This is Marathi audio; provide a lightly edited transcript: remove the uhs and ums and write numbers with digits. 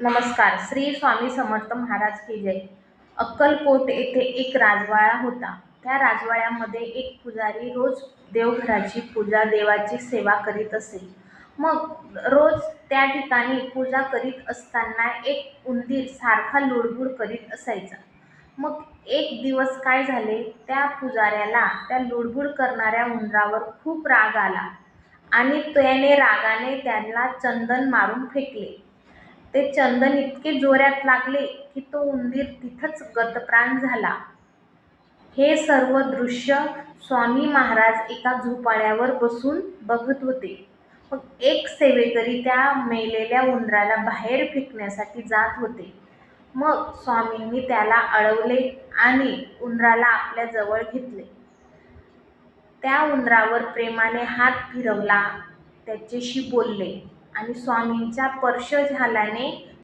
नमस्कार. श्री स्वामी समर्थ महाराज की जय. अक्कलकोट येथे एक राजवाडा होता. त्या राजवाड्यामध्ये एक पुजारी रोज देवघराची पूजा, देवाची सेवा करीत असे. मग रोज त्या ठिकाणी पूजा करीत असताना एक उंदीर सारखा लुडबुड करीत असायचा. मग एक दिवस काय झाले, त्या पुजाऱ्याला त्या लुडबुड करणाऱ्या उंदरावर खूप राग आला आणि त्याने रागाने त्याला चंदन मारून फेकले. ते चंदन इतके जोरात लागले की तो उंदीर तिथंच गतप्राण झाला. हे सर्व दृश्य स्वामी महाराज एका झोपाळ्यावर बसून बघत होते. मग एक सेवेकरी त्या मेलेल्या उंदराला बाहेर फेकण्यासाठी जात होते. मग स्वामींनी त्याला अडवले आणि उंदराला आपल्या जवळ घेतले. त्या उंदरावर प्रेमाने हात फिरवला, त्याच्याशी बोलले आणि स्वामींचा स्पर्श झाल्याने